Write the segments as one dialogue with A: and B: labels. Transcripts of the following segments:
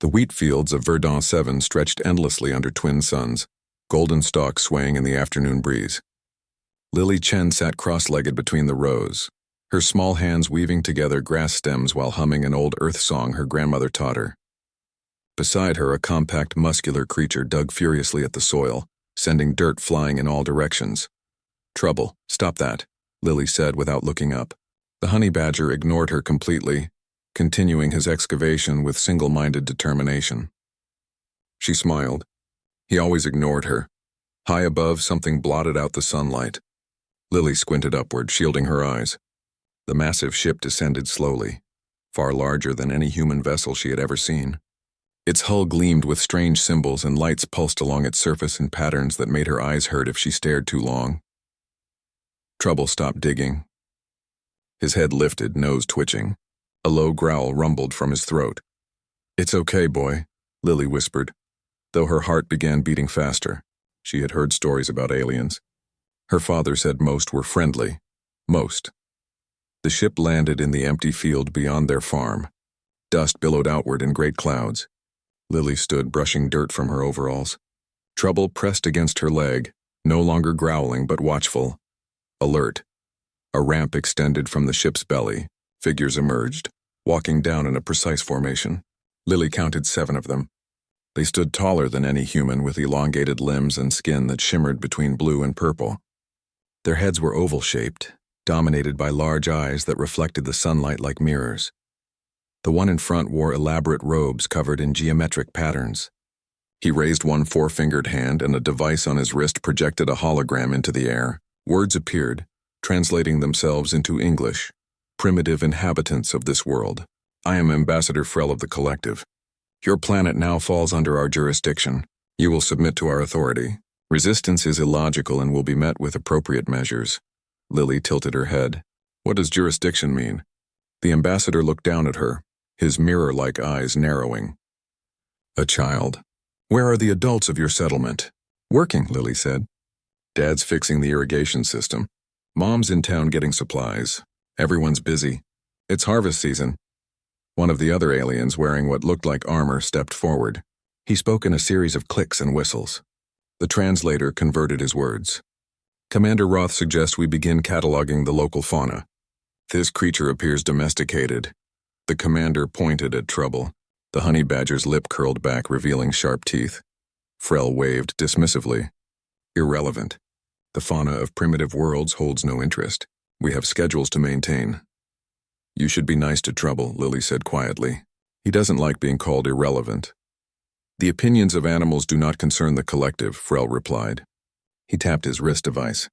A: The wheat fields of Verdon 7 stretched endlessly under twin suns, golden stalks swaying in the afternoon breeze. Lily Chen sat cross-legged between the rows, her small hands weaving together grass stems while humming an old earth song her grandmother taught her. Beside her, a compact, muscular creature dug furiously at the soil, sending dirt flying in all directions. "Trouble, stop that," Lily said without looking up. The honey badger ignored her completely, continuing his excavation with single-minded determination. She smiled. He always ignored her. High above, something blotted out the sunlight. Lily squinted upward, shielding her eyes. The massive ship descended slowly, far larger than any human vessel she had ever seen. Its hull gleamed with strange symbols, and lights pulsed along its surface in patterns that made her eyes hurt if she stared too long. Trouble stopped digging. His head lifted, nose twitching. A low growl rumbled from his throat. "It's okay, boy," Lily whispered, though her heart began beating faster. She had heard stories about aliens. Her father said most were friendly. Most. The ship landed in the empty field beyond their farm. Dust billowed outward in great clouds. Lily stood brushing dirt from her overalls. Trouble pressed against her leg, no longer growling but watchful. Alert. A ramp extended from the ship's belly. Figures emerged, walking down in a precise formation. Lily counted 7 of them. They stood taller than any human, with elongated limbs and skin that shimmered between blue and purple. Their heads were oval-shaped, dominated by large eyes that reflected the sunlight like mirrors. The one in front wore elaborate robes covered in geometric patterns. He raised one four-fingered hand, and a device on his wrist projected a hologram into the air. Words appeared, translating themselves into English. "Primitive inhabitants of this world. I am Ambassador Frel of the Collective. Your planet now falls under our jurisdiction. You will submit to our authority. Resistance is illogical and will be met with appropriate measures." Lily tilted her head. "What does jurisdiction mean?" The ambassador looked down at her, his mirror-like eyes narrowing. "A child. Where are the adults of your settlement?" "Working," Lily said. "Dad's fixing the irrigation system. Mom's in town getting supplies. Everyone's busy. It's harvest season." One of the other aliens, wearing what looked like armor, stepped forward. He spoke in a series of clicks and whistles. The translator converted his words. "Commander Roth suggests we begin cataloging the local fauna. This creature appears domesticated." The commander pointed at Trouble. The honey badger's lip curled back, revealing sharp teeth. Frel waved dismissively. "Irrelevant. The fauna of primitive worlds holds no interest. We have schedules to maintain." "You should be nice to Trouble," Lily said quietly. "He doesn't like being called irrelevant." "The opinions of animals do not concern the collective," Frel replied. He tapped his wrist device.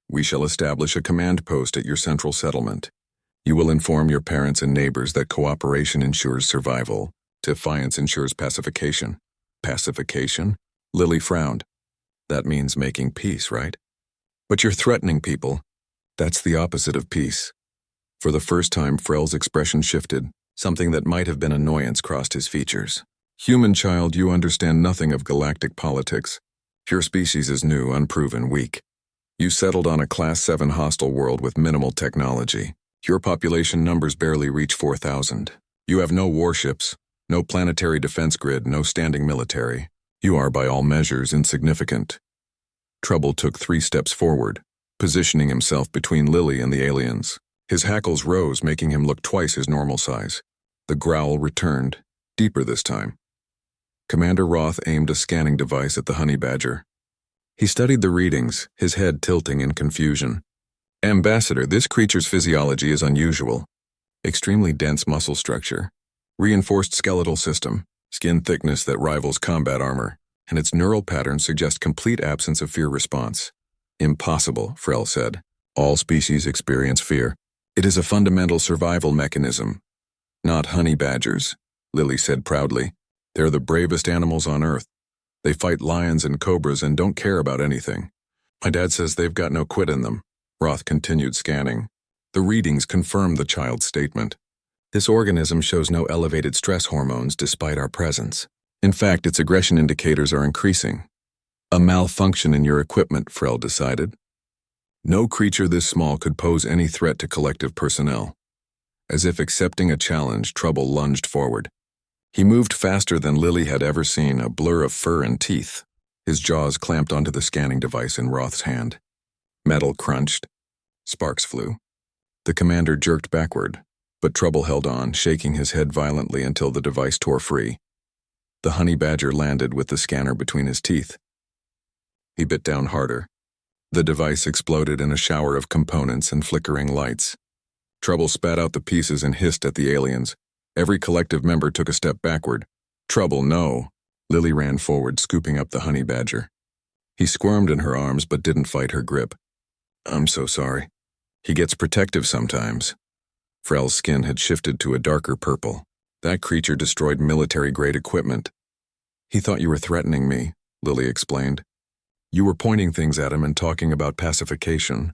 A: "We shall establish a command post at your central settlement. You will inform your parents and neighbors that cooperation ensures survival. Defiance ensures pacification." "Pacification?" Lily frowned. "That means making peace, right?" "But you're threatening people." "That's the opposite of peace." For the first time, Frel's expression shifted. Something that might have been annoyance crossed his features. "Human child, you understand nothing of galactic politics. Your species is new, unproven, weak. You settled on a Class 7 hostile world with minimal technology. Your population numbers barely reach 4,000. You have no warships, no planetary defense grid, no standing military. You are, by all measures, insignificant." Trouble took 3 steps forward, positioning himself between Lily and the aliens. His hackles rose, making him look twice his normal size. The growl returned, deeper this time. Commander Roth aimed a scanning device at the honey badger. He studied the readings, his head tilting in confusion. "Ambassador, this creature's physiology is unusual. Extremely dense muscle structure, reinforced skeletal system, skin thickness that rivals combat armor, and its neural patterns suggest complete absence of fear response." "Impossible," Frel said. "All species experience fear. It is a fundamental survival mechanism." "Not honey badgers," Lily said proudly. "They're the bravest animals on Earth. They fight lions and cobras and don't care about anything. My dad says they've got no quit in them." Roth continued scanning. The readings confirmed the child's statement. "This organism shows no elevated stress hormones despite our presence. In fact, its aggression indicators are increasing." "A malfunction in your equipment," Frel decided. No creature this small could pose any threat to collective personnel. As if accepting a challenge, Trouble lunged forward. He moved faster than Lily had ever seen, a blur of fur and teeth. His jaws clamped onto the scanning device in Roth's hand. Metal crunched. Sparks flew. The commander jerked backward, but Trouble held on, shaking his head violently until the device tore free. The honey badger landed with the scanner between his teeth. He bit down harder. The device exploded in a shower of components and flickering lights. Trouble spat out the pieces and hissed at the aliens. Every collective member took a step backward. Trouble, no. Lily ran forward, scooping up the honey badger. He squirmed in her arms but didn't fight her grip. I'm so sorry. He gets protective sometimes. Frel's skin had shifted to a darker purple. That creature destroyed military-grade equipment. He thought you were threatening me, Lily explained. You were pointing things at him and talking about pacification.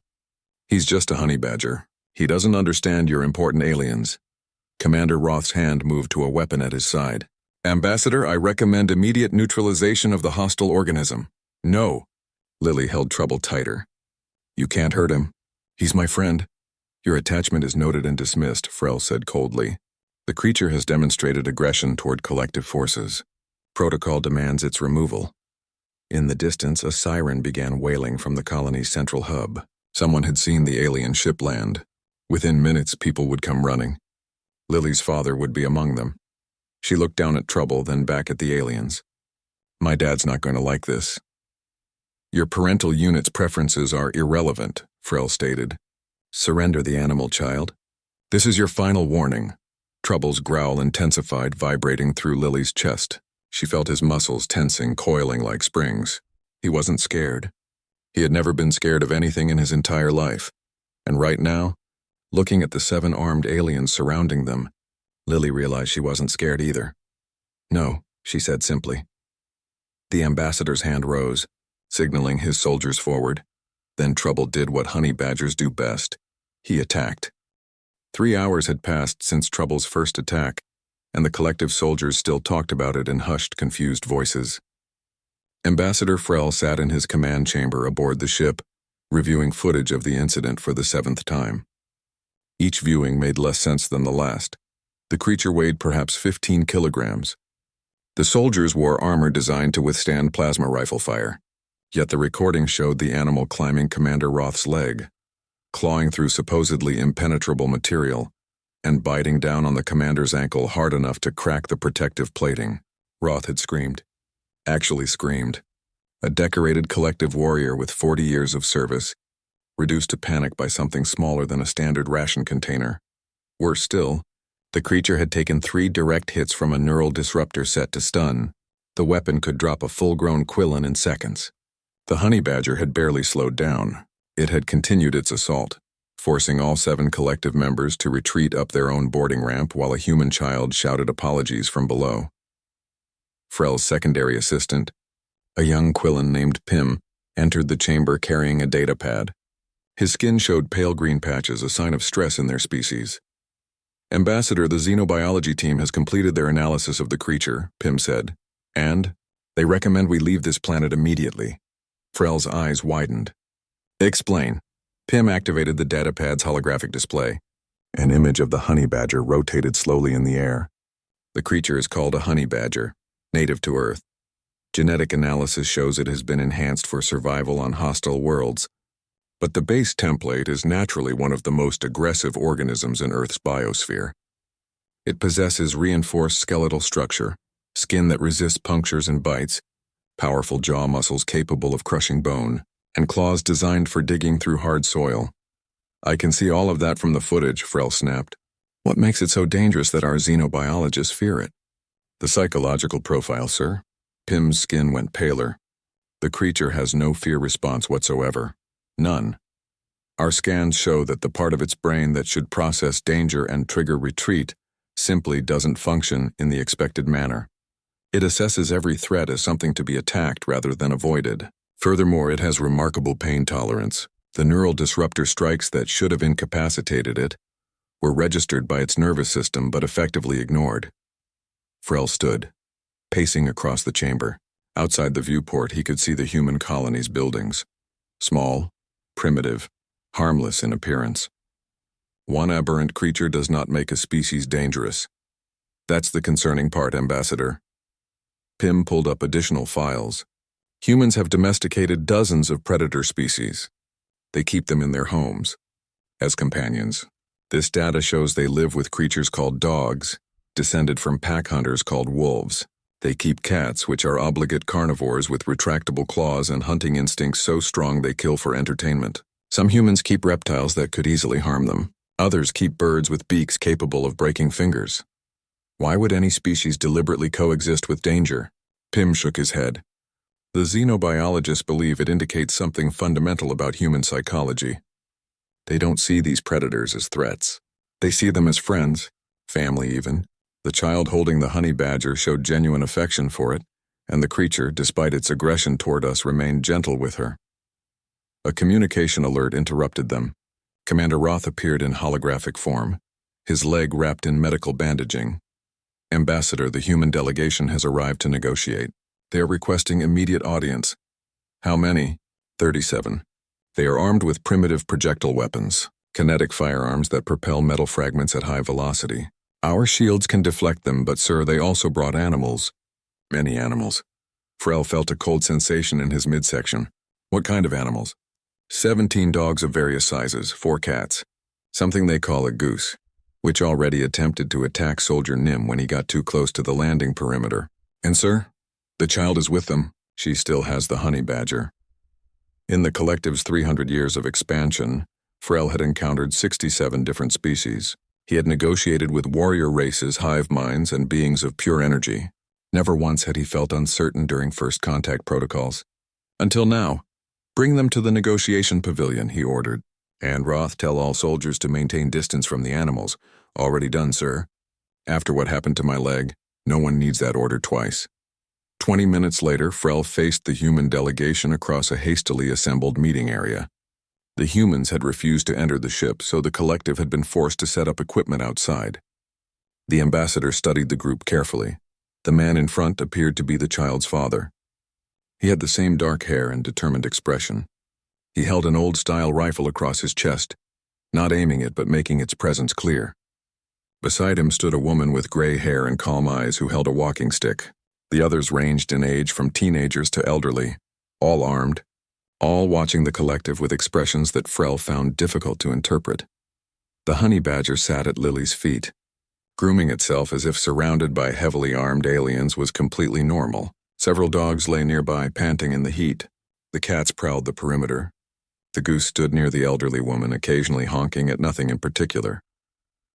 A: He's just a honey badger. He doesn't understand you're important aliens. Commander Roth's hand moved to a weapon at his side. Ambassador, I recommend immediate neutralization of the hostile organism. No. Lily held Trouble tighter. You can't hurt him. He's my friend. Your attachment is noted and dismissed, Frel said coldly. The creature has demonstrated aggression toward collective forces. Protocol demands its removal. In the distance, a siren began wailing from the colony's central hub. Someone had seen the alien ship land. Within minutes, people would come running. Lily's father would be among them. She looked down at Trouble, then back at the aliens. My dad's not going to like this. Your parental unit's preferences are irrelevant, Frel stated. Surrender the animal, child. This is your final warning. Trouble's growl intensified, vibrating through Lily's chest. She felt his muscles tensing, coiling like springs. He wasn't scared. He had never been scared of anything in his entire life. And right now, looking at the 7 armed aliens surrounding them, Lily realized she wasn't scared either. No, she said simply. The ambassador's hand rose, signaling his soldiers forward. Then Trouble did what honey badgers do best. He attacked. 3 hours had passed since Trouble's first attack, and the collective soldiers still talked about it in hushed, confused voices. Ambassador Frel sat in his command chamber aboard the ship, reviewing footage of the incident for the 7th time. Each viewing made less sense than the last. The creature weighed perhaps 15 kilograms. The soldiers wore armor designed to withstand plasma rifle fire, yet the recording showed the animal climbing Commander Roth's leg, clawing through supposedly impenetrable material, and biting down on the commander's ankle hard enough to crack the protective plating. Roth had screamed. Actually screamed. A decorated collective warrior with 40 years of service, reduced to panic by something smaller than a standard ration container. Worse still, the creature had taken 3 direct hits from a neural disruptor set to stun. The weapon could drop a full-grown Quillen in seconds. The honey badger had barely slowed down. It had continued its assault, forcing all 7 collective members to retreat up their own boarding ramp while a human child shouted apologies from below. Frel's secondary assistant, a young Quillen named Pym, entered the chamber carrying a data pad. His skin showed pale green patches, a sign of stress in their species. Ambassador, the Xenobiology team has completed their analysis of the creature, Pym said, and they recommend we leave this planet immediately. Frel's eyes widened. Explain. Pym activated the datapad's holographic display. An image of the honey badger rotated slowly in the air. The creature is called a honey badger, native to Earth. Genetic analysis shows it has been enhanced for survival on hostile worlds, but the base template is naturally one of the most aggressive organisms in Earth's biosphere. It possesses reinforced skeletal structure, skin that resists punctures and bites, powerful jaw muscles capable of crushing bone, and claws designed for digging through hard soil. I can see all of that from the footage, Frel snapped. What makes it so dangerous that our xenobiologists fear it? The psychological profile, sir. Pym's skin went paler. The creature has no fear response whatsoever. None. Our scans show that the part of its brain that should process danger and trigger retreat simply doesn't function in the expected manner. It assesses every threat as something to be attacked rather than avoided. Furthermore, it has remarkable pain tolerance. The neural disruptor strikes that should have incapacitated it were registered by its nervous system but effectively ignored. Frel stood, pacing across the chamber. Outside the viewport, he could see the human colony's buildings. Small, primitive, harmless in appearance. One aberrant creature does not make a species dangerous. That's the concerning part, Ambassador. Pym pulled up additional files. Humans have domesticated dozens of predator species. They keep them in their homes, as companions. This data shows they live with creatures called dogs, descended from pack hunters called wolves. They keep cats, which are obligate carnivores with retractable claws and hunting instincts so strong they kill for entertainment. Some humans keep reptiles that could easily harm them. Others keep birds with beaks capable of breaking fingers. Why would any species deliberately coexist with danger? Pym shook his head. The xenobiologists believe it indicates something fundamental about human psychology. They don't see these predators as threats. They see them as friends, family even. The child holding the honey badger showed genuine affection for it, and the creature, despite its aggression toward us, remained gentle with her. A communication alert interrupted them. Commander Roth appeared in holographic form, his leg wrapped in medical bandaging. Ambassador, the human delegation has arrived to negotiate. They are requesting immediate audience. How many? 37. They are armed with primitive projectile weapons, kinetic firearms that propel metal fragments at high velocity. Our shields can deflect them, but sir, they also brought animals. Many animals. Frel felt a cold sensation in his midsection. What kind of animals? 17 dogs of various sizes, 4 cats. Something they call a goose, which already attempted to attack Soldier Nim when he got too close to the landing perimeter. And sir, the child is with them. She still has the honey badger. In the collective's 300 years of expansion, Frel had encountered 67 different species. He had negotiated with warrior races, hive minds, and beings of pure energy. Never once had he felt uncertain during first contact protocols. Until now. Bring them to the negotiation pavilion, he ordered. And Roth, tell all soldiers to maintain distance from the animals. Already done, sir. After what happened to my leg, no one needs that order twice. 20 minutes later, Frel faced the human delegation across a hastily assembled meeting area. The humans had refused to enter the ship, so the collective had been forced to set up equipment outside. The ambassador studied the group carefully. The man in front appeared to be the child's father. He had the same dark hair and determined expression. He held an old-style rifle across his chest, not aiming it but making its presence clear. Beside him stood a woman with gray hair and calm eyes who held a walking stick. The others ranged in age from teenagers to elderly, all armed, all watching the collective with expressions that Frel found difficult to interpret. The honey badger sat at Lily's feet. Grooming itself as if surrounded by heavily armed aliens was completely normal. Several dogs lay nearby, panting in the heat. The cats prowled the perimeter. The goose stood near the elderly woman, occasionally honking at nothing in particular.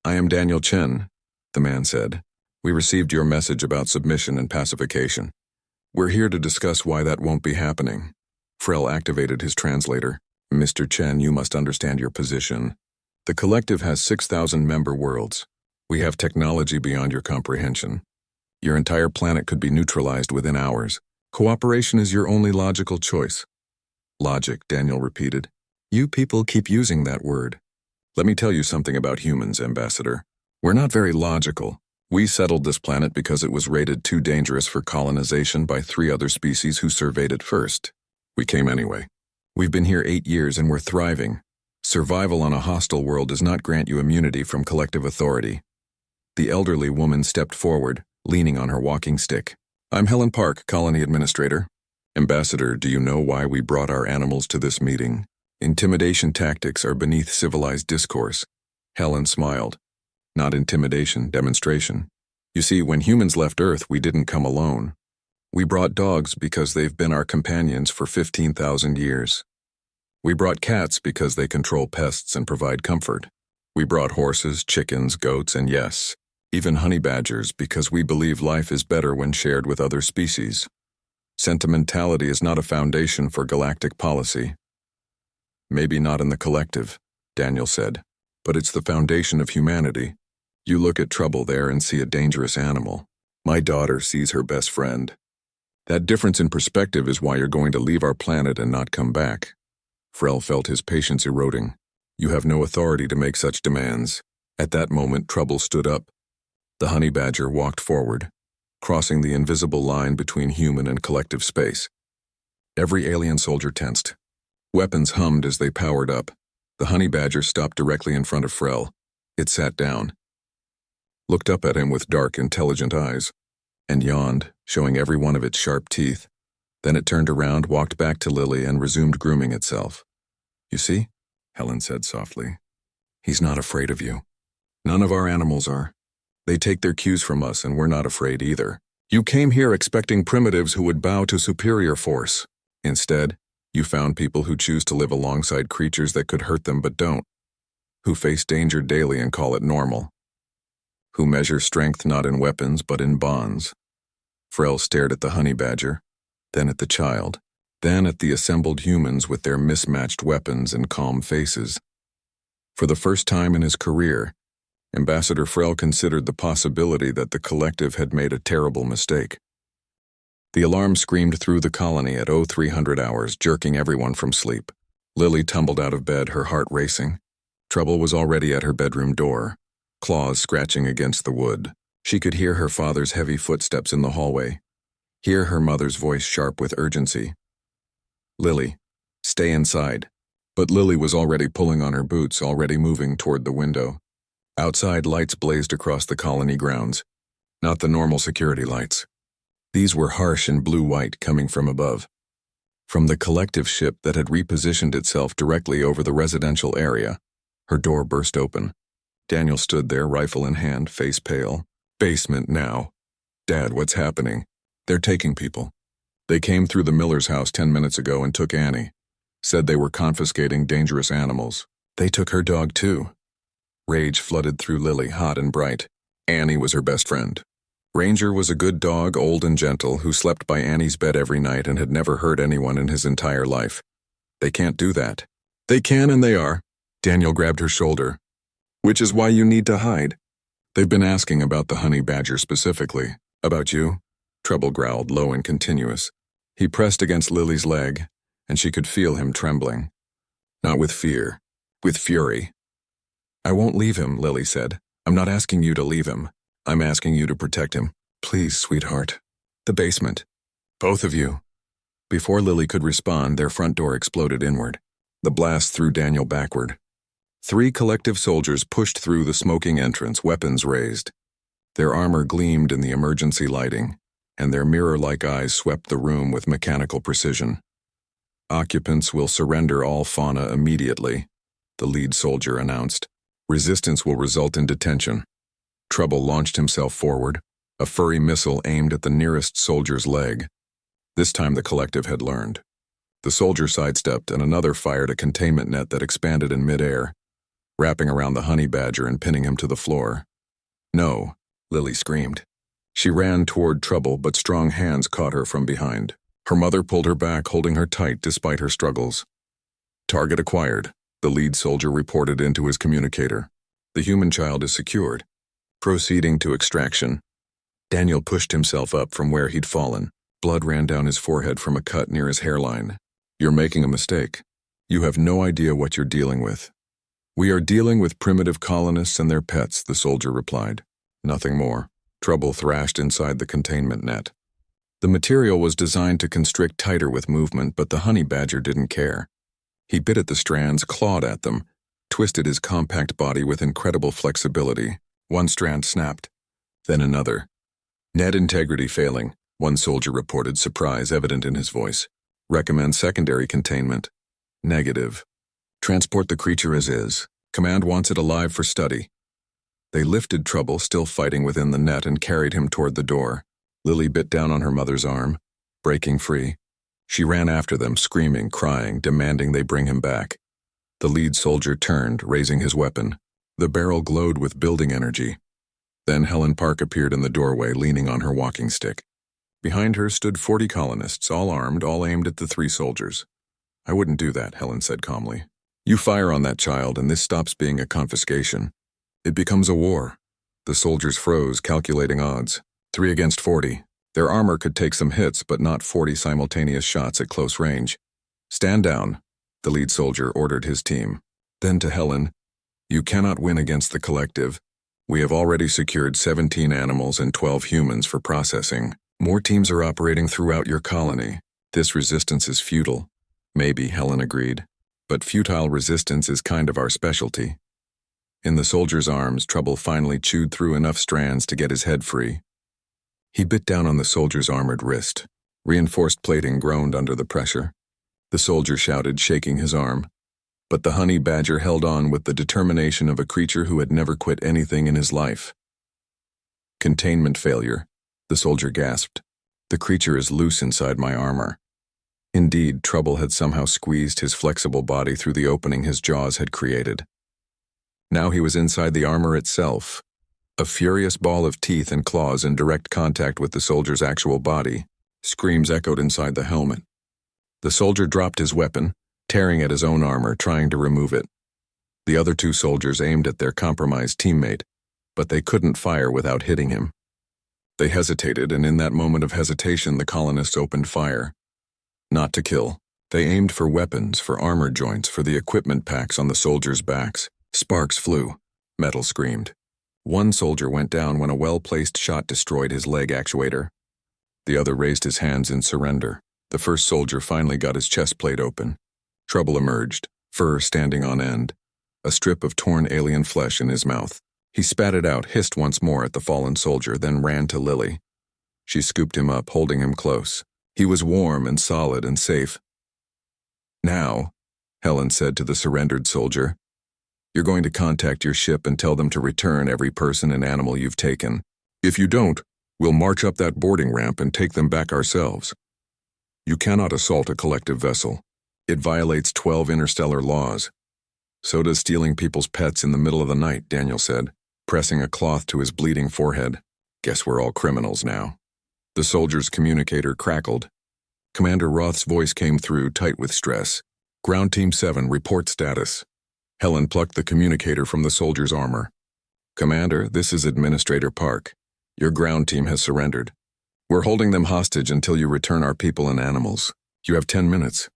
A: I am Daniel Chen, the man said. We received your message about submission and pacification. We're here to discuss why that won't be happening. Frel activated his translator. Mr. Chen, you must understand your position. The collective has 6,000 member worlds. We have technology beyond your comprehension. Your entire planet could be neutralized within hours. Cooperation is your only logical choice. Logic, Daniel repeated. You people keep using that word. Let me tell you something about humans, Ambassador. We're not very logical. We settled this planet because it was rated too dangerous for colonization by 3 other species who surveyed it first. We came anyway. We've been here 8 years and we're thriving. Survival on a hostile world does not grant you immunity from collective authority. The elderly woman stepped forward, leaning on her walking stick. I'm Helen Park, Colony Administrator. Ambassador, do you know why we brought our animals to this meeting? Intimidation tactics are beneath civilized discourse. Helen smiled. Not intimidation, demonstration. You see, when humans left Earth, we didn't come alone. We brought dogs because they've been our companions for 15,000 years. We brought cats because they control pests and provide comfort. We brought horses, chickens, goats, and yes, even honey badgers because we believe life is better when shared with other species. Sentimentality is not a foundation for galactic policy. Maybe not in the collective, Daniel said, but it's the foundation of humanity. You look at trouble there and see a dangerous animal. My daughter sees her best friend. That difference in perspective is why you're going to leave our planet and not come back. Frel felt his patience eroding. You have no authority to make such demands. At that moment, trouble stood up. The honey badger walked forward, crossing the invisible line between human and collective space. Every alien soldier tensed. Weapons hummed as they powered up. The honey badger stopped directly in front of Frel. It sat down. looked up at him with dark, intelligent eyes, and yawned, showing every one of its sharp teeth. Then it turned around, walked back to Lily, and resumed grooming itself. "You see?" Helen said softly. "He's not afraid of you. None of our animals are. They take their cues from us, and we're not afraid either. You came here expecting primitives who would bow to superior force. Instead, you found people who choose to live alongside creatures that could hurt them but don't, who face danger daily and call it normal, who measure strength not in weapons but in bonds." Frel stared at the honey badger, then at the child, then at the assembled humans with their mismatched weapons and calm faces. For the first time in his career, Ambassador Frel considered the possibility that the collective had made a terrible mistake. The alarm screamed through the colony at 0300 hours, jerking everyone from sleep. Lily tumbled out of bed, her heart racing. Trouble was already at her bedroom door, claws scratching against the wood. She could hear her father's heavy footsteps in the hallway, hear her mother's voice sharp with urgency. "Lily, stay inside." But Lily was already pulling on her boots, already moving toward the window. Outside, lights blazed across the colony grounds. Not the normal security lights. These were harsh and blue-white, coming from above. From the collective ship that had repositioned itself directly over the residential area. Her door burst open. Daniel stood there, rifle in hand, face pale. "Basement now. Dad, what's happening?" "They're taking people. They came through the Miller's house 10 minutes ago and took Annie. Said they were confiscating dangerous animals. They took her dog too." Rage flooded through Lily, hot and bright. Annie was her best friend. Ranger was a good dog, old and gentle, who slept by Annie's bed every night and had never hurt anyone in his entire life. "They can't do that." "They can and they are." Daniel grabbed her shoulder. "Which is why you need to hide." "They've been asking about the honey badger specifically." "About you?" Trouble growled, low and continuous. He pressed against Lily's leg, and she could feel him trembling. Not with fear, with fury. "I won't leave him," Lily said. "I'm not asking you to leave him. I'm asking you to protect him. Please, sweetheart." "The basement. Both of you." Before Lily could respond, their front door exploded inward. The blast threw Daniel backward. 3 collective soldiers pushed through the smoking entrance, weapons raised. Their armor gleamed in the emergency lighting, and their mirror-like eyes swept the room with mechanical precision. "Occupants will surrender all fauna immediately," the lead soldier announced. "Resistance will result in detention." Trouble launched himself forward, a furry missile aimed at the nearest soldier's leg. This time the collective had learned. The soldier sidestepped, and another fired a containment net that expanded in midair, wrapping around the honey badger and pinning him to the floor. "No," Lily screamed. She ran toward Trouble, but strong hands caught her from behind. Her mother pulled her back, holding her tight despite her struggles. "Target acquired," the lead soldier reported into his communicator. "The human child is secured. Proceeding to extraction." Daniel pushed himself up from where he'd fallen. Blood ran down his forehead from a cut near his hairline. "You're making a mistake. You have no idea what you're dealing with." "We are dealing with primitive colonists and their pets," the soldier replied. "Nothing more." Trouble thrashed inside the containment net. The material was designed to constrict tighter with movement, but the honey badger didn't care. He bit at the strands, clawed at them, twisted his compact body with incredible flexibility. One strand snapped, then another. "Net integrity failing," one soldier reported, surprise evident in his voice. "Recommend secondary containment." "Negative. Transport the creature as is. Command wants it alive for study." They lifted Trouble, still fighting within the net, and carried him toward the door. Lily bit down on her mother's arm, breaking free. She ran after them, screaming, crying, demanding they bring him back. The lead soldier turned, raising his weapon. The barrel glowed with building energy. Then Helen Park appeared in the doorway, leaning on her walking stick. Behind her stood 40 colonists, all armed, all aimed at the 3 soldiers. "I wouldn't do that," Helen said calmly. "You fire on that child, and this stops being a confiscation. It becomes a war." The soldiers froze, calculating odds. 3 against 40. Their armor could take some hits, but not 40 simultaneous shots at close range. "Stand down," the lead soldier ordered his team. Then to Helen, "You cannot win against the collective. We have already secured 17 animals and 12 humans for processing. More teams are operating throughout your colony. This resistance is futile." "Maybe," Helen agreed. "But futile resistance is kind of our specialty." In the soldier's arms, Trouble finally chewed through enough strands to get his head free. He bit down on the soldier's armored wrist. Reinforced plating groaned under the pressure. The soldier shouted, shaking his arm. But the honey badger held on with the determination of a creature who had never quit anything in his life. Containment failure, the soldier gasped. The creature is loose inside my armor. Indeed, Trouble had somehow squeezed his flexible body through the opening his jaws had created. Now he was inside the armor itself, a furious ball of teeth and claws in direct contact with the soldier's actual body. Screams echoed inside the helmet. The soldier dropped his weapon, tearing at his own armor, trying to remove it. The other two soldiers aimed at their compromised teammate, but they couldn't fire without hitting him. They hesitated, and in that moment of hesitation, the colonists opened fire. Not to kill. They aimed for weapons, for armor joints, for the equipment packs on the soldiers' backs. Sparks flew. Metal screamed. One soldier went down when a well-placed shot destroyed his leg actuator. The other raised his hands in surrender. The first soldier finally got his chest plate open. Trouble emerged, fur standing on end, a strip of torn alien flesh in his mouth. He spat it out, hissed once more at the fallen soldier, then ran to Lily. She scooped him up, holding him close. He was warm and solid and safe. Now, Helen said to the surrendered soldier, you're going to contact your ship and tell them to return every person and animal you've taken. If you don't, we'll march up that boarding ramp and take them back ourselves. You cannot assault a collective vessel. It violates 12 interstellar laws. So does stealing people's pets in the middle of the night, Daniel said, pressing a cloth to his bleeding forehead. Guess we're all criminals now. The soldier's communicator crackled. Commander Roth's voice came through, tight with stress. Ground Team 7, report status. Helen plucked the communicator from the soldier's armor. Commander, this is Administrator Park. Your ground team has surrendered. We're holding them hostage until you return our people and animals. You have 10 minutes.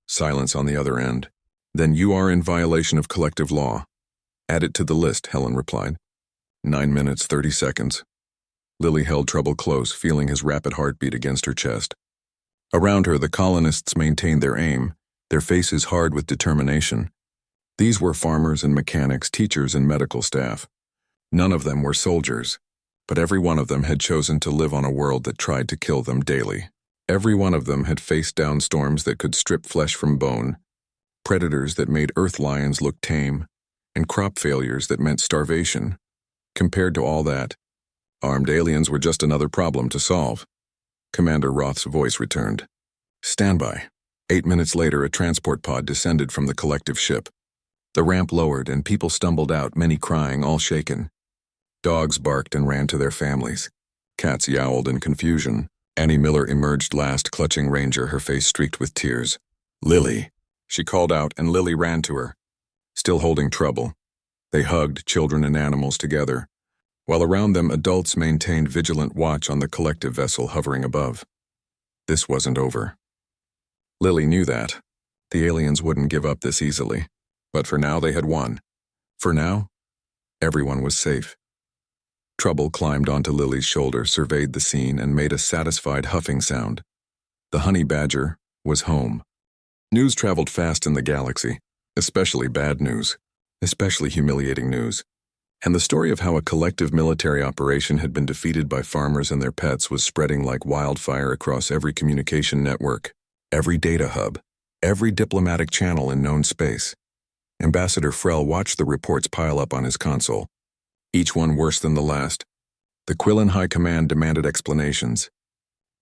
A: Silence on the other end. Then you are in violation of collective law. Add it to the list, Helen replied. 9 minutes, 30 seconds. Lily held Trouble close, feeling his rapid heartbeat against her chest. Around her, the colonists maintained their aim, their faces hard with determination. These were farmers and mechanics, teachers and medical staff. None of them were soldiers, but every one of them had chosen to live on a world that tried to kill them daily. Every one of them had faced down storms that could strip flesh from bone, predators that made earth lions look tame, and crop failures that meant starvation. Compared to all that, armed aliens were just another problem to solve. Commander Roth's voice returned. Stand by. 8 minutes later, a transport pod descended from the collective ship. The ramp lowered, and people stumbled out, many crying, all shaken. Dogs barked and ran to their families. Cats yowled in confusion. Annie Miller emerged last, clutching Ranger, her face streaked with tears. Lily, she called out, and Lily ran to her. Still holding Trouble, they hugged, children and animals together, while around them adults maintained vigilant watch on the collective vessel hovering above. This wasn't over. Lily knew that. The aliens wouldn't give up this easily. But for now they had won. For now, everyone was safe. Trouble climbed onto Lily's shoulder, surveyed the scene, and made a satisfied huffing sound. The honey badger was home. News traveled fast in the galaxy, especially bad news, especially humiliating news. And the story of how a collective military operation had been defeated by farmers and their pets was spreading like wildfire across every communication network, every data hub, every diplomatic channel in known space. Ambassador Frel watched the reports pile up on his console, each one worse than the last. The Quillen High Command demanded explanations.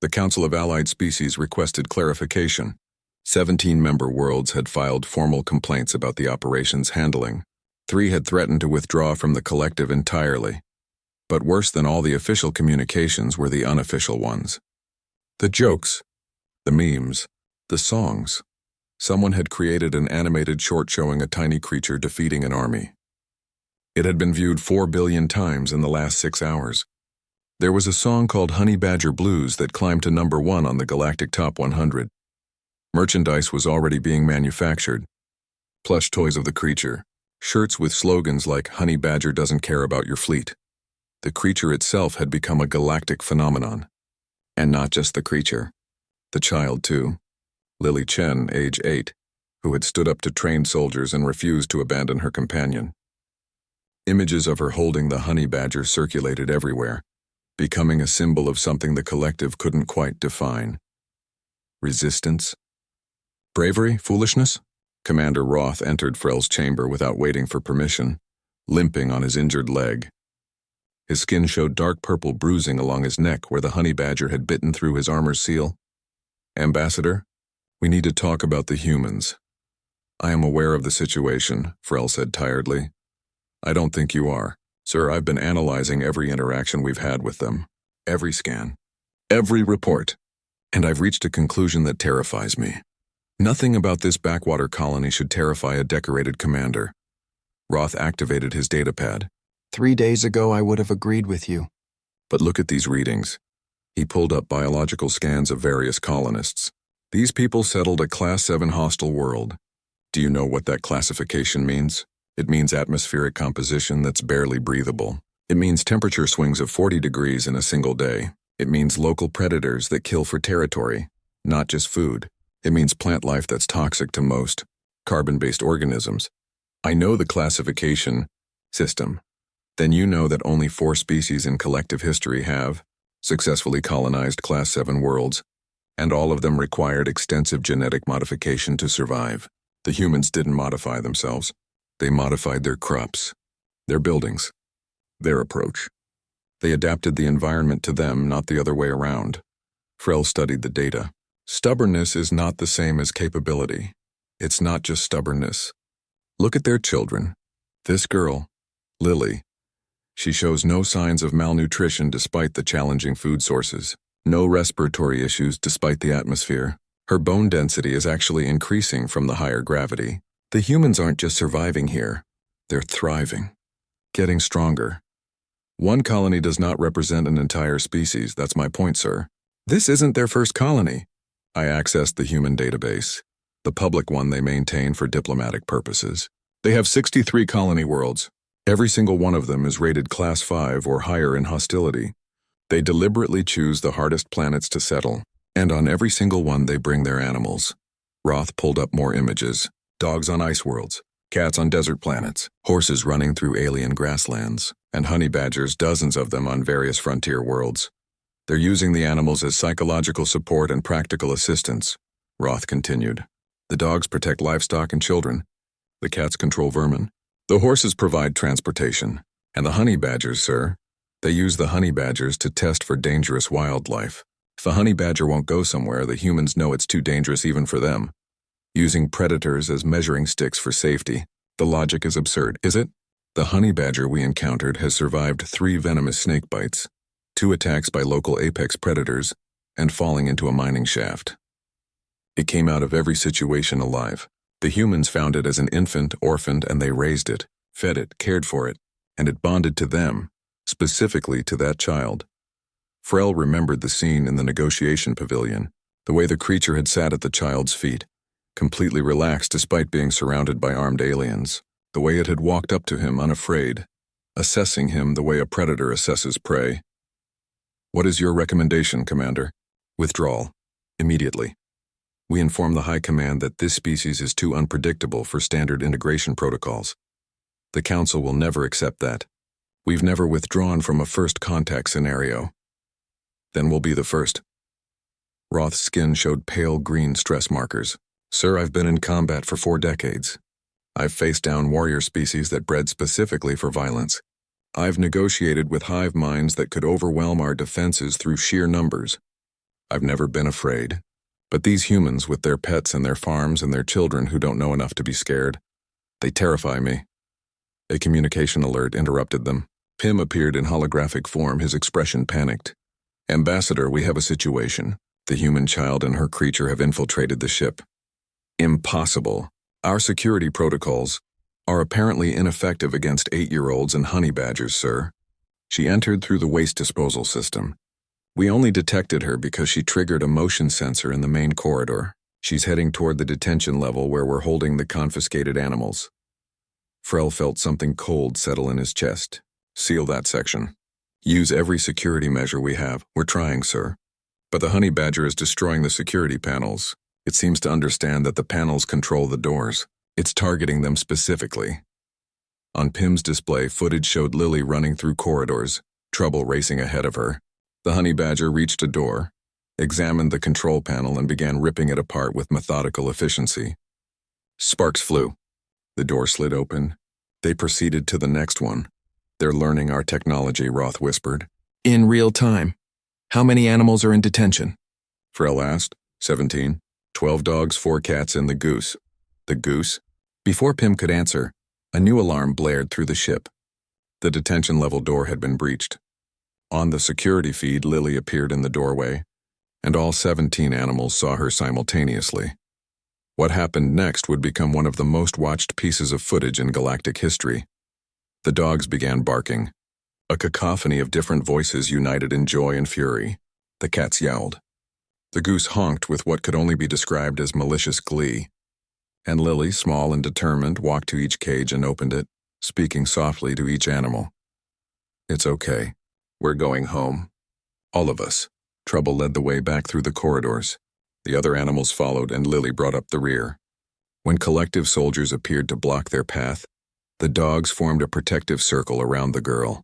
A: The Council of Allied Species requested clarification. 17 member worlds had filed formal complaints about the operation's handling. 3 had threatened to withdraw from the collective entirely. But worse than all the official communications were the unofficial ones. The jokes, the memes, the songs. Someone had created an animated short showing a tiny creature defeating an army. It had been viewed 4 billion times in the last 6 hours. There was a song called Honey Badger Blues that climbed to number 1 on the Galactic Top 100. Merchandise was already being manufactured. Plush toys of the creature, shirts with slogans like Honey Badger doesn't care about your fleet. The creature itself had become a galactic phenomenon. And not just the creature. The child, too. Lily Chen, age 8, who had stood up to trained soldiers and refused to abandon her companion. Images of her holding the honey badger circulated everywhere, becoming a symbol of something the collective couldn't quite define. Resistance? Bravery? Foolishness? Commander Roth entered Frel's chamber without waiting for permission, limping on his injured leg. His skin showed dark purple bruising along his neck where the honey badger had bitten through his armor seal. Ambassador, we need to talk about the humans. I am aware of the situation, Frel said tiredly. I don't think you are. Sir, I've been analyzing every interaction we've had with them, every scan, every report, and I've reached a conclusion that terrifies me. Nothing about this backwater colony should terrify a decorated commander. Roth activated his datapad.
B: 3 days ago, I would have agreed with you.
A: But look at these readings. He pulled up biological scans of various colonists. These people settled a Class 7 hostile world. Do you know what that classification means? It means atmospheric composition that's barely breathable. It means temperature swings of 40 degrees in a single day. It means local predators that kill for territory, not just food. It means plant life that's toxic to most, carbon-based organisms. I know the classification system. Then you know that only 4 species in collective history have successfully colonized Class 7 worlds, and all of them required extensive genetic modification to survive. The humans didn't modify themselves. They modified their crops, their buildings, their approach. They adapted the environment to them, not the other way around. Frel studied the data. Stubbornness is not the same as capability. It's not just stubbornness. Look at their children. This girl, Lily, she shows no signs of malnutrition despite the challenging food sources, no respiratory issues despite the atmosphere. Her bone density is actually increasing from the higher gravity. The humans aren't just surviving here, they're thriving, getting stronger. One colony does not represent an entire species, that's my point, sir. This isn't their first colony. I accessed the human database, the public one they maintain for diplomatic purposes. They have 63 colony worlds. Every single one of them is rated Class 5 or higher in hostility. They deliberately choose the hardest planets to settle, and on every single one they bring their animals. Roth pulled up more images. Dogs on ice worlds, cats on desert planets, horses running through alien grasslands, and honey badgers, dozens of them on various frontier worlds. They're using the animals as psychological support and practical assistance, Roth continued. The dogs protect livestock and children. The cats control vermin. The horses provide transportation. And the honey badgers, sir, they use the honey badgers to test for dangerous wildlife. If a honey badger won't go somewhere, the humans know it's too dangerous even for them. Using predators as measuring sticks for safety. The logic is absurd, is it? The honey badger we encountered has survived 3 venomous snake bites, 2 attacks by local apex predators, and falling into a mining shaft. It came out of every situation alive. The humans found it as an infant, orphaned, and they raised it, fed it, cared for it, and it bonded to them, specifically to that child. Frel remembered the scene in the negotiation pavilion, the way the creature had sat at the child's feet, completely relaxed despite being surrounded by armed aliens, the way it had walked up to him unafraid, assessing him the way a predator assesses prey. What is your recommendation, Commander? Withdrawal. Immediately. We inform the High Command that this species is too unpredictable for standard integration protocols. The Council will never accept that. We've never withdrawn from a first contact scenario. Then we'll be the first. Roth's skin showed pale green stress markers. Sir, I've been in combat for 4 decades. I've faced down warrior species that bred specifically for violence. I've negotiated with hive minds that could overwhelm our defenses through sheer numbers. I've never been afraid. But these humans with their pets and their farms and their children who don't know enough to be scared, they terrify me. A communication alert interrupted them. Pym appeared in holographic form, his expression panicked. Ambassador, we have a situation. The human child and her creature have infiltrated the ship. Impossible. Our security protocols are apparently ineffective against 8-year-olds and honey badgers, sir. She entered through the waste disposal system. We only detected her because she triggered a motion sensor in the main corridor. She's heading toward the detention level where we're holding the confiscated animals. Frel felt something cold settle in his chest. Seal that section. Use every security measure we have. We're trying, sir. But the honey badger is destroying the security panels. It seems to understand that the panels control the doors. It's targeting them specifically. On Pym's display, footage showed Lily running through corridors, trouble racing ahead of her. The honey badger reached a door, examined the control panel, and began ripping it apart with methodical efficiency. Sparks flew. The door slid open. They proceeded to the next one. "They're learning our technology," Roth whispered.
B: In real time. How many animals are in detention?
A: Frel asked. 17. 12 dogs, 4 cats, and the goose. The goose?
B: Before Pym could answer, a new alarm blared through the ship.
A: The detention level door had been breached. On the security feed, Lily appeared in the doorway, and all 17 animals saw her simultaneously. What happened next would become one of the most watched pieces of footage in galactic history. The dogs began barking. A cacophony of different voices united in joy and fury. The cats yowled. The goose honked with what could only be described as malicious glee. And Lily, small and determined, walked to each cage and opened it, speaking softly to each animal. "It's okay. We're going home. All of us." Trouble led the way back through the corridors. The other animals followed, and Lily brought up the rear. When collective soldiers appeared to block their path, the dogs formed a protective circle around the girl.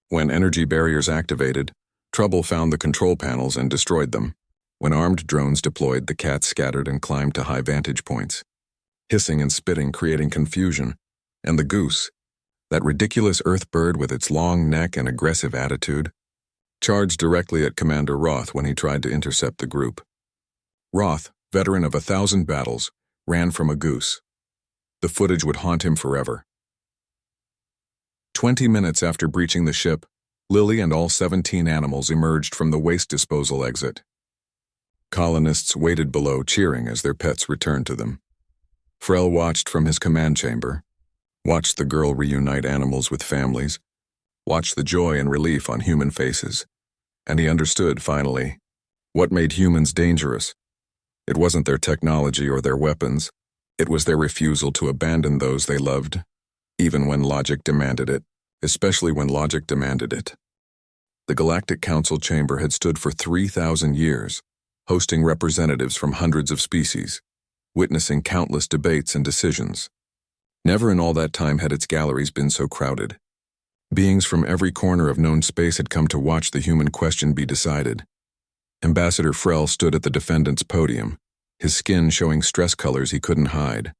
A: When energy barriers activated, Trouble found the control panels and destroyed them. When armed drones deployed, the cats scattered and climbed to high vantage points, hissing and spitting, creating confusion. And the goose, that ridiculous earth bird with its long neck and aggressive attitude, charged directly at Commander Roth when he tried to intercept the group. Roth, veteran of 1,000 battles, ran from a goose. The footage would haunt him forever. 20 minutes after breaching the ship, Lily and all 17 animals emerged from the waste disposal exit. Colonists waited below, cheering as their pets returned to them. Frel watched from his command chamber, watched the girl reunite animals with families, watched the joy and relief on human faces, and he understood, finally, what made humans dangerous. It wasn't their technology or their weapons. It was their refusal to abandon those they loved, even when logic demanded it, especially when logic demanded it. The Galactic Council chamber had stood for 3,000 years, hosting representatives from hundreds of species, witnessing countless debates and decisions. Never in all that time had its galleries been so crowded. Beings from every corner of known space had come to watch the human question be decided. Ambassador Frel stood at the defendant's podium, his skin showing stress colors he couldn't hide.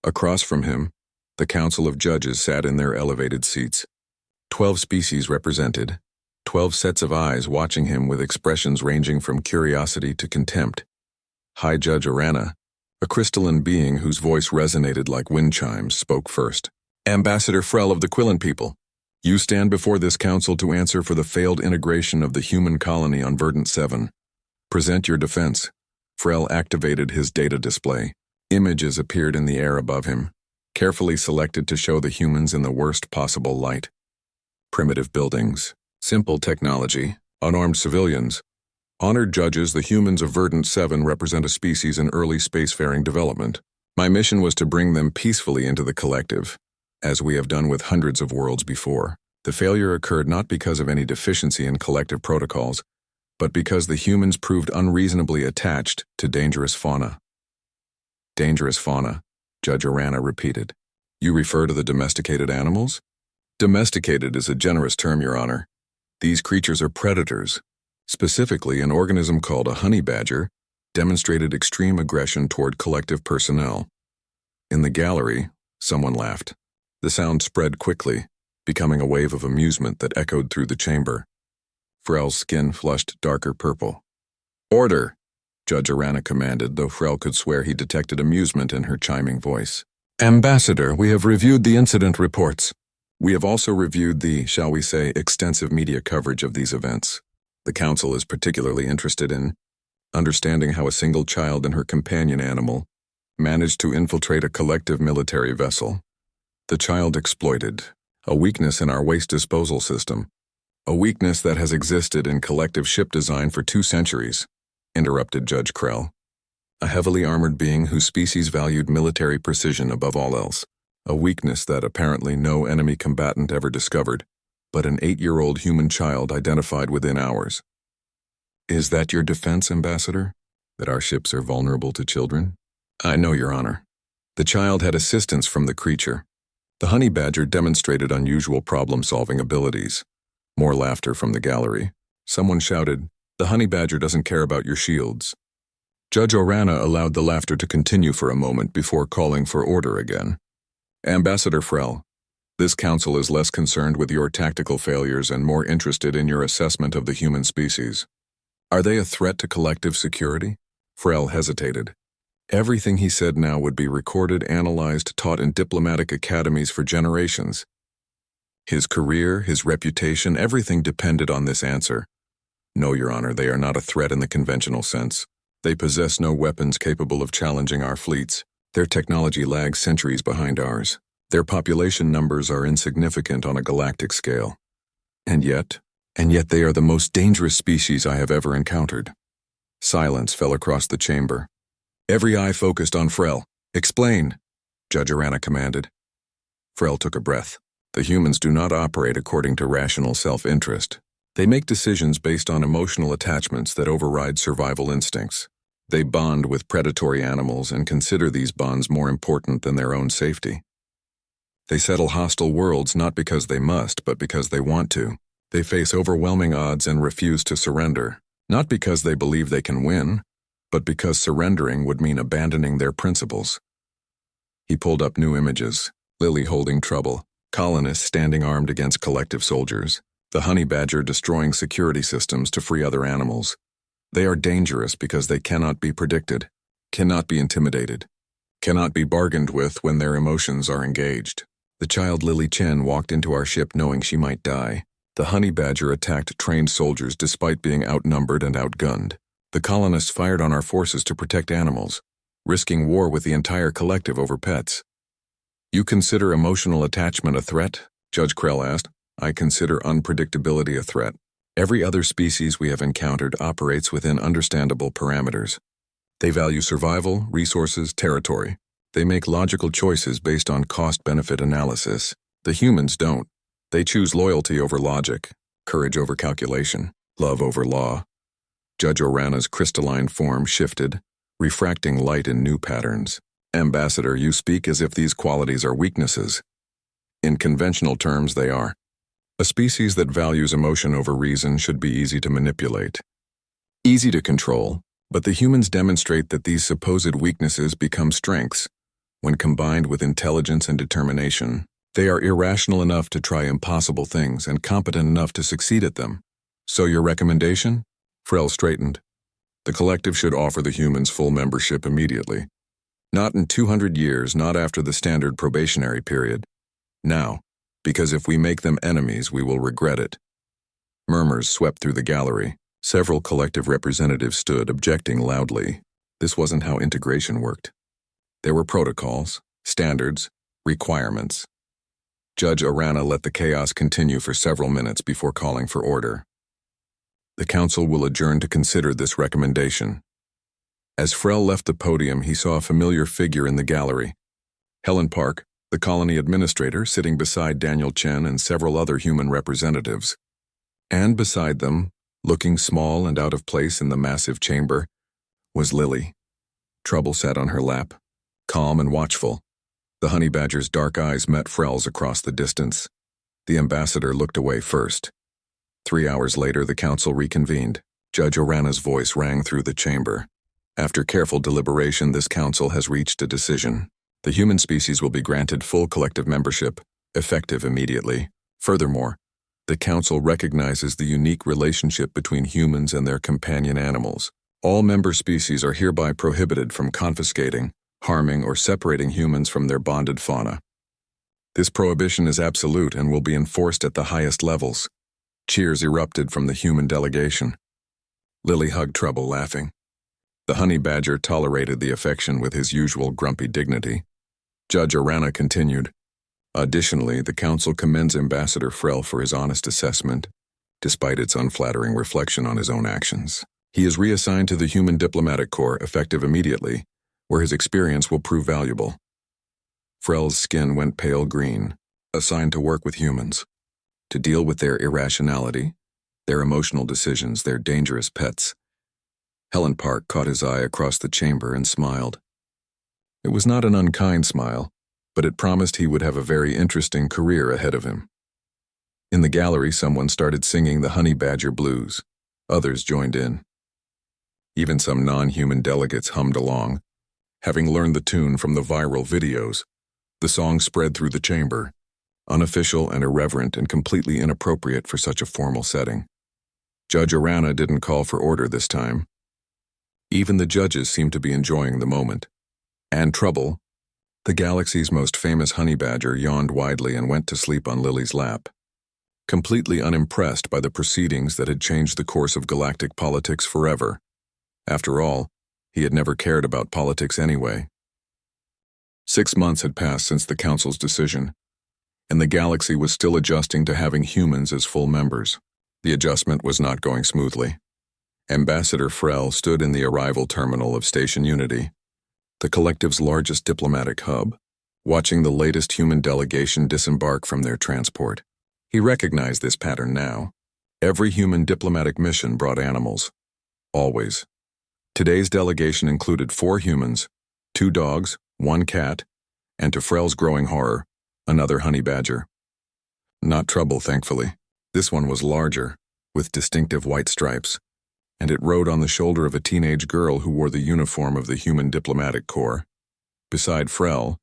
A: Across from him, the Council of Judges sat in their elevated seats. 12 species represented, 12 sets of eyes watching him with expressions ranging from curiosity to contempt. High Judge Arana, a crystalline being whose voice resonated like wind chimes, spoke first. "Ambassador Frel of the Quillen people, you stand before this council to answer for the failed integration of the human colony on Verdon 7. Present your defense." Frel activated his data display. Images appeared in the air above him, carefully selected to show the humans in the worst possible light. Primitive buildings, simple technology, unarmed civilians. Honored judges, the humans of Verdon 7 represent a species in early spacefaring development. My mission was to bring them peacefully into the collective, as we have done with hundreds of worlds before. The failure occurred not because of any deficiency in collective protocols, but because the humans proved unreasonably attached to dangerous fauna. Dangerous fauna, Judge Arana repeated. You refer to the domesticated animals? Domesticated is a generous term, Your Honor. These creatures are predators. Specifically, an organism called a honey badger demonstrated extreme aggression toward collective personnel. In the gallery, someone laughed. The sound spread quickly, becoming a wave of amusement that echoed through the chamber. Frel's skin flushed darker purple. "Order!" Judge Arana commanded, though Frel could swear he detected amusement in her chiming voice. "Ambassador, we have reviewed the incident reports. We have also reviewed the, shall we say, extensive media coverage of these events. The Council is particularly interested in understanding how a single child and her companion animal managed to infiltrate a collective military vessel. The child exploited a weakness in our waste disposal system, a weakness that has existed in collective ship design for 2 centuries, interrupted Judge Krell. A heavily armored being whose species valued military precision above all else, a weakness that apparently no enemy combatant ever discovered, but an 8-year-old human child identified within hours. Is that your defense, Ambassador? That our ships are vulnerable to children? I know, Your Honor. The child had assistance from the creature. The honey badger demonstrated unusual problem-solving abilities. More laughter from the gallery. Someone shouted, "The honey badger doesn't care about your shields." Judge Orana allowed the laughter to continue for a moment before calling for order again. "Ambassador Frel, this council is less concerned with your tactical failures and more interested in your assessment of the human species. Are they a threat to collective security?" Frel hesitated. Everything he said now would be recorded, analyzed, taught in diplomatic academies for generations. His career, his reputation, everything depended on this answer. "No, Your Honor, they are not a threat in the conventional sense. They possess no weapons capable of challenging our fleets. Their technology lags centuries behind ours. Their population numbers are insignificant on a galactic scale. And yet they are the most dangerous species I have ever encountered." Silence fell across the chamber. Every eye focused on Frel. "Explain," Judge Orana commanded. Frel took a breath. "The humans do not operate according to rational self-interest. They make decisions based on emotional attachments that override survival instincts. They bond with predatory animals and consider these bonds more important than their own safety. They settle hostile worlds not because they must, but because they want to. They face overwhelming odds and refuse to surrender, not because they believe they can win, but because surrendering would mean abandoning their principles." He pulled up new images. Lily holding trouble, colonists standing armed against collective soldiers, the honey badger destroying security systems to free other animals. They are dangerous because they cannot be predicted, cannot be intimidated, cannot be bargained with when their emotions are engaged. The child Lily Chen walked into our ship knowing she might die. The honey badger attacked trained soldiers despite being outnumbered and outgunned. The colonists fired on our forces to protect animals, risking war with the entire collective over pets. "You consider emotional attachment a threat?" Judge Krell asked. "I consider unpredictability a threat. Every other species we have encountered operates within understandable parameters. They value survival, resources, territory. They make logical choices based on cost-benefit analysis. The humans don't. They choose loyalty over logic, courage over calculation, love over law." Judge Orana's crystalline form shifted, refracting light in new patterns. "Ambassador, you speak as if these qualities are weaknesses. In conventional terms, they are. A species that values emotion over reason should be easy to manipulate, easy to control, but the humans demonstrate that these supposed weaknesses become strengths. When combined with intelligence and determination, they are irrational enough to try impossible things and competent enough to succeed at them. So your recommendation?" Frel straightened. "The collective should offer the humans full membership immediately. Not in 200 years, not after the standard probationary period. Now, because if we make them enemies, we will regret it." Murmurs swept through the gallery. Several collective representatives stood, objecting loudly. This wasn't how integration worked. There were protocols, standards, requirements. Judge Orana let the chaos continue for several minutes before calling for order. "The council will adjourn to consider this recommendation." As Frel left the podium, he saw a familiar figure in the gallery. Helen Park, the colony administrator, sitting beside Daniel Chen and several other human representatives. And beside them, looking small and out of place in the massive chamber, was Lily. Trouble sat on her lap, calm and watchful. The honey badger's dark eyes met Frel's across the distance. The ambassador looked away first. 3 hours later, the council reconvened. Judge Orana's voice rang through the chamber. "After careful deliberation, this council has reached a decision. The human species will be granted full collective membership, effective immediately. Furthermore, the council recognizes the unique relationship between humans and their companion animals. All member species are hereby prohibited from confiscating, harming, or separating humans from their bonded fauna. This prohibition is absolute and will be enforced at the highest levels." Cheers erupted from the human delegation. Lily hugged Trouble, laughing. The honey badger tolerated the affection with his usual grumpy dignity. Judge Orana continued. "Additionally, the council commends Ambassador Frel for his honest assessment, despite its unflattering reflection on his own actions. He is reassigned to the Human Diplomatic Corps, effective immediately, where his experience will prove valuable." Frel's skin went pale green. "Assigned to work with humans, to deal with their irrationality, their emotional decisions, their dangerous pets." Helen Park caught his eye across the chamber and smiled. It was not an unkind smile, but it promised he would have a very interesting career ahead of him. In the gallery, someone started singing the Honey Badger Blues. Others joined in. Even some non-human delegates hummed along. Having learned the tune from the viral videos, the song spread through the chamber, unofficial and irreverent and completely inappropriate for such a formal setting. Judge Arana didn't call for order this time. Even the judges seemed to be enjoying the moment. And Trouble, the galaxy's most famous honey badger, yawned widely and went to sleep on Lily's lap. Completely unimpressed by the proceedings that had changed the course of galactic politics forever. After all, he had never cared about politics anyway. 6 months had passed since the Council's decision, and the galaxy was still adjusting to having humans as full members. The adjustment was not going smoothly. Ambassador Frel stood in the arrival terminal of Station Unity, the collective's largest diplomatic hub, watching the latest human delegation disembark from their transport. He recognized this pattern now. Every human diplomatic mission brought animals. Always. Today's delegation included 4 humans, 2 dogs, 1 cat, and to Frel's growing horror, another honey badger. Not Trouble, thankfully. This one was larger, with distinctive white stripes, and it rode on the shoulder of a teenage girl who wore the uniform of the Human Diplomatic Corps. Beside Frel,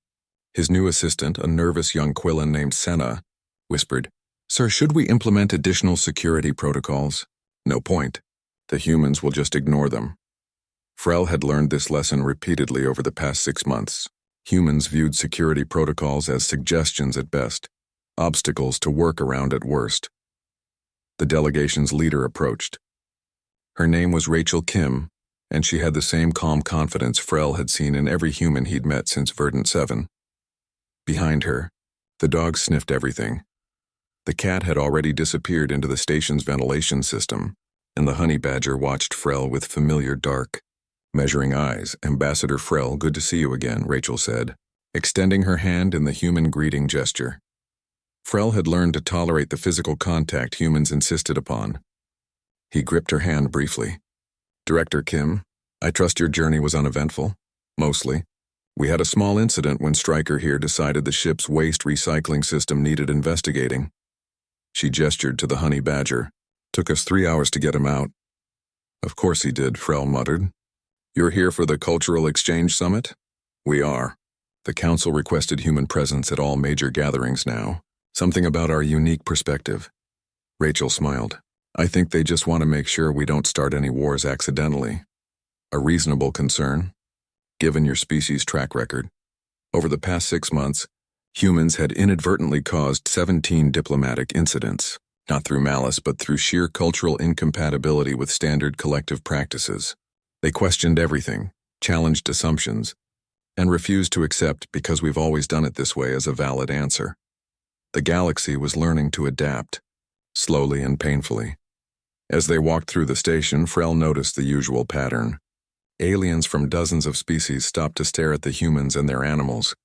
A: his new assistant, a nervous young Quillen named Senna, whispered, "Sir, should we implement additional security protocols?" No point. The humans will just ignore them. Frel had learned this lesson repeatedly over the past 6 months. Humans viewed security protocols as suggestions at best, obstacles to work around at worst. The delegation's leader approached. Her name was Rachel Kim, and she had the same calm confidence Frel had seen in every human he'd met since Verdon 7. Behind her, the dog sniffed everything. The cat had already disappeared into the station's ventilation system, and the honey badger watched Frel with familiar dark, measuring eyes. "Ambassador Frel, good to see you again," Rachel said, extending her hand in the human greeting gesture. Frel had learned to tolerate the physical contact humans insisted upon. He gripped her hand briefly. "Director Kim, I trust your journey was uneventful." "Mostly. We had a small incident when Stryker here decided the ship's waste recycling system needed investigating." She gestured to the honey badger. "Took us 3 hours to get him out." "Of course he did," Frel muttered. "You're here for the Cultural Exchange Summit?" "We are. The Council requested human presence at all major gatherings now. Something about our unique perspective." Rachel smiled. "I think they just want to make sure we don't start any wars accidentally." A reasonable concern, given your species' track record. Over the past 6 months, humans had inadvertently caused 17 diplomatic incidents, not through malice but through sheer cultural incompatibility with standard collective practices. They questioned everything, challenged assumptions, and refused to accept "because we've always done it this way" as a valid answer. The galaxy was learning to adapt, slowly and painfully. As they walked through the station, Frel noticed the usual pattern. Aliens from dozens of species stopped to stare at the humans and their animals.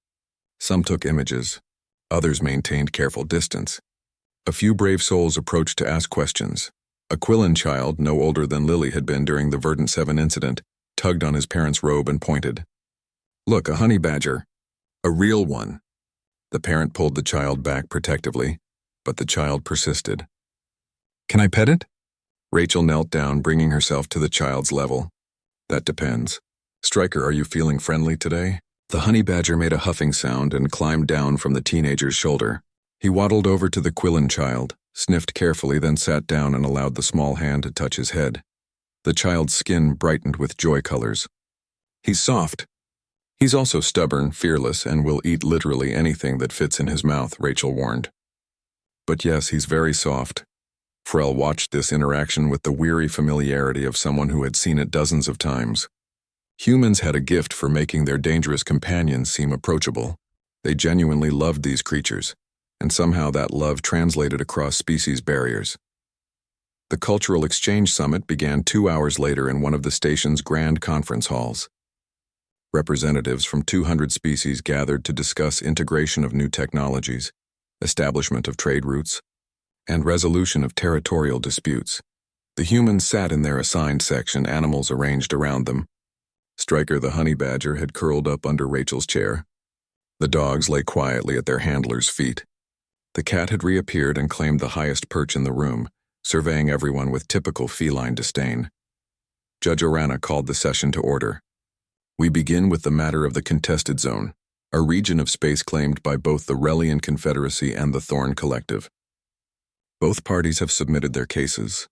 A: Some took images, others maintained careful distance. A few brave souls approached to ask questions. A Quillen child, no older than Lily had been during the Verdon 7 incident, tugged on his parents' robe and pointed. "Look, a honey badger. A real one." The parent pulled the child back protectively, but the child persisted. "Can I pet it?" Rachel knelt down, bringing herself to the child's level. "That depends. Stryker, are you feeling friendly today?" The honey badger made a huffing sound and climbed down from the teenager's shoulder. He waddled over to the Quillen child, sniffed carefully, then sat down and allowed the small hand to touch his head. The child's skin brightened with joy colors. "He's soft. He's also stubborn, fearless, and will eat literally anything that fits in his mouth," Rachel warned. "But yes, he's very soft." Frel watched this interaction with the weary familiarity of someone who had seen it dozens of times. Humans had a gift for making their dangerous companions seem approachable. They genuinely loved these creatures, and somehow that love translated across species barriers. The Cultural Exchange Summit began 2 hours later in one of the station's grand conference halls. Representatives from 200 species gathered to discuss integration of new technologies, establishment of trade routes, and resolution of territorial disputes. The humans sat in their assigned section, animals arranged around them. Stryker the honey badger had curled up under Rachel's chair. The dogs lay quietly at their handlers' feet. The cat had reappeared and claimed the highest perch in the room, surveying everyone with typical feline disdain. Judge Orana called the session to order. We begin with the matter of the contested zone, a region of space claimed by both the Relian Confederacy and the Thorn Collective. Both parties have submitted their cases.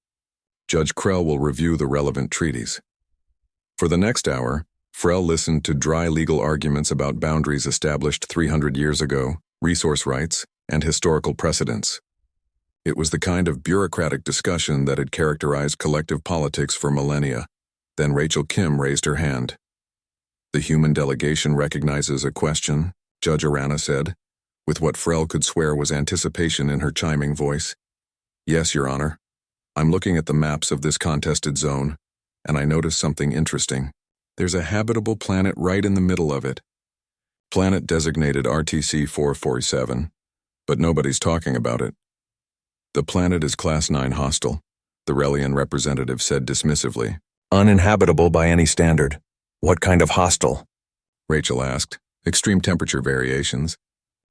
A: Judge Krell will review the relevant treaties. For the next hour, Frell listened to dry legal arguments about boundaries established 300 years ago, resource rights, and historical precedents. It was the kind of bureaucratic discussion that had characterized collective politics for millennia. Then Rachel Kim raised her hand. The human delegation recognizes a question, Judge Orana said, with what Frell could swear was anticipation in her chiming voice. Yes, Your Honor. I'm looking at the maps of this contested zone, and I notice something interesting. There's a habitable planet right in the middle of it. Planet designated RTC-447, but nobody's talking about it. The planet is Class 9 hostile, the Relian representative said dismissively.
B: Uninhabitable by any standard. What kind of hostile?
A: Rachel asked. Extreme temperature variations,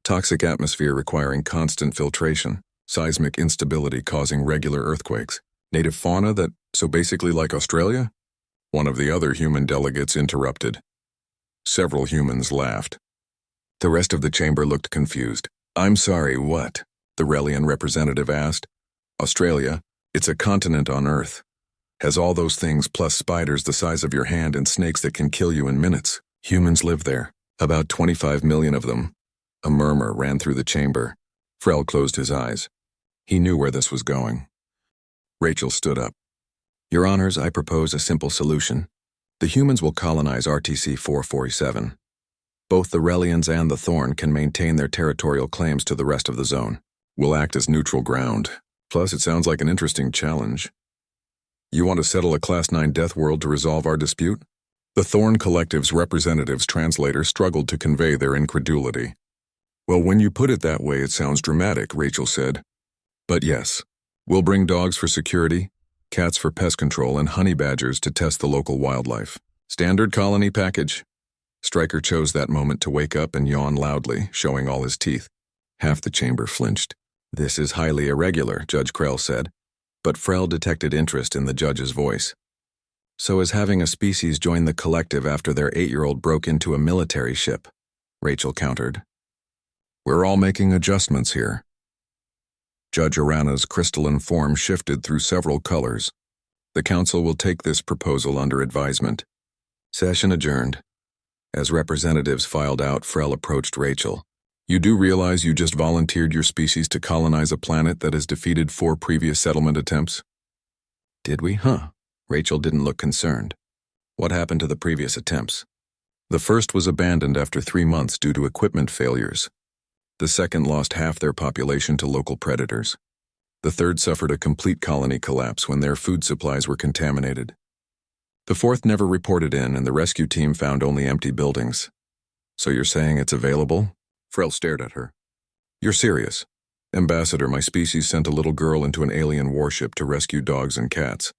A: toxic atmosphere requiring constant filtration, seismic instability causing regular earthquakes, native fauna so basically like Australia? One of the other human delegates interrupted. Several humans laughed. The rest of the chamber looked confused. I'm sorry, what? The Relian representative asked. Australia, it's a continent on Earth. Has all those things plus spiders the size of your hand and snakes that can kill you in minutes. Humans live there, about 25 million of them. A murmur ran through the chamber. Frell closed his eyes. He knew where this was going. Rachel stood up. Your Honors, I propose a simple solution. The humans will colonize RTC-447. Both the Relians and the Thorn can maintain their territorial claims to the rest of the zone. We'll act as neutral ground. Plus, it sounds like an interesting challenge. You want to settle a Class 9 death world to resolve our dispute? The Thorn Collective's representative's translator struggled to convey their incredulity. Well, when you put it that way, it sounds dramatic, Rachel said. But yes, we'll bring dogs for security, cats for pest control, and honey badgers to test the local wildlife. Standard colony package. Stryker chose that moment to wake up and yawn loudly, showing all his teeth. Half the chamber flinched. This is highly irregular, Judge Krell said, but Frell detected interest in the judge's voice. So is having a species join the collective after their 8-year-old broke into a military ship, Rachel countered. We're all making adjustments here. Judge Orana's crystalline form shifted through several colors. The council will take this proposal under advisement. Session adjourned. As representatives filed out, Frell approached Rachel. You do realize you just volunteered your species to colonize a planet that has defeated 4 previous settlement attempts? Did we? Rachel didn't look concerned. What happened to the previous attempts? The first was abandoned after 3 months due to equipment failures. The second lost half their population to local predators. The third suffered a complete colony collapse when their food supplies were contaminated. The fourth never reported in, and the rescue team found only empty buildings. So you're saying it's available? Frell stared at her. You're serious. Ambassador, my species sent a little girl into an alien warship to rescue dogs and cats.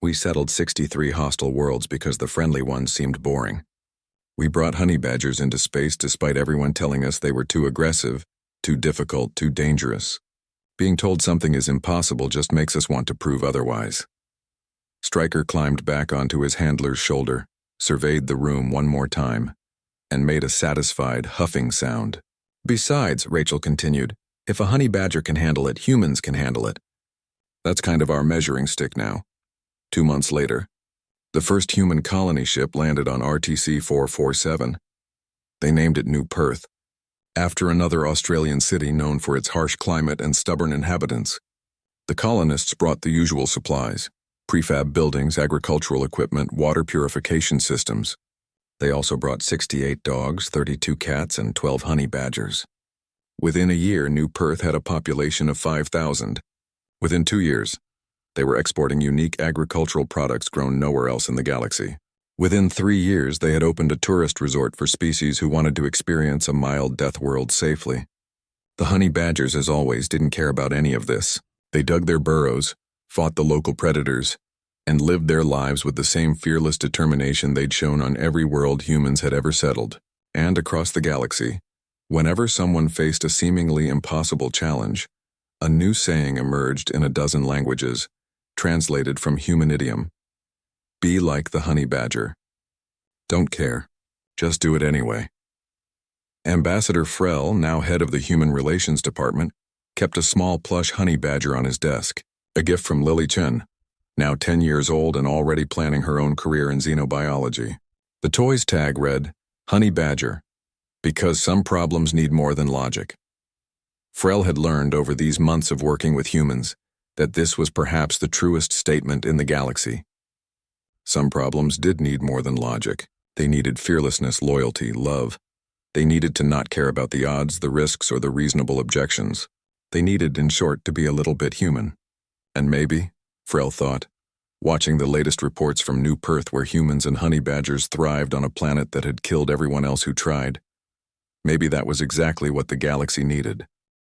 A: We settled 63 hostile worlds because the friendly ones seemed boring. We brought honey badgers into space despite everyone telling us they were too aggressive, too difficult, too dangerous. Being told something is impossible just makes us want to prove otherwise. Stryker climbed back onto his handler's shoulder, surveyed the room one more time, and made a satisfied, huffing sound. Besides, Rachel continued, if a honey badger can handle it, humans can handle it. That's kind of our measuring stick now. 2 months later, the first human colony ship landed on RTC-447. They named it New Perth, after another Australian city known for its harsh climate and stubborn inhabitants. The colonists brought the usual supplies: prefab buildings, agricultural equipment, water purification systems. They also brought 68 dogs, 32 cats, and 12 honey badgers. Within a year, New Perth had a population of 5,000. Within 2 years, they were exporting unique agricultural products grown nowhere else in the galaxy. Within 3 years, they had opened a tourist resort for species who wanted to experience a mild death world safely. The honey badgers, as always, didn't care about any of this. They dug their burrows, fought the local predators, and lived their lives with the same fearless determination they'd shown on every world humans had ever settled, and across the galaxy, Whenever someone faced a seemingly impossible challenge, a new saying emerged in a dozen languages, translated from human idiom. Be like the honey badger. Don't care. Just do it anyway. Ambassador Frel, now head of the Human Relations Department, kept a small plush honey badger on his desk, a gift from Lily Chen, now 10 years old and already planning her own career in xenobiology. The toy's tag read, Honey Badger, because some problems need more than logic. Frel had learned over these months of working with humans that this was perhaps the truest statement in the galaxy. Some problems did need more than logic. They needed fearlessness, loyalty, love. They needed to not care about the odds, the risks, or the reasonable objections. They needed, in short, to be a little bit human. And maybe, Frel thought, watching the latest reports from New Perth where humans and honey badgers thrived on a planet that had killed everyone else who tried, maybe that was exactly what the galaxy needed.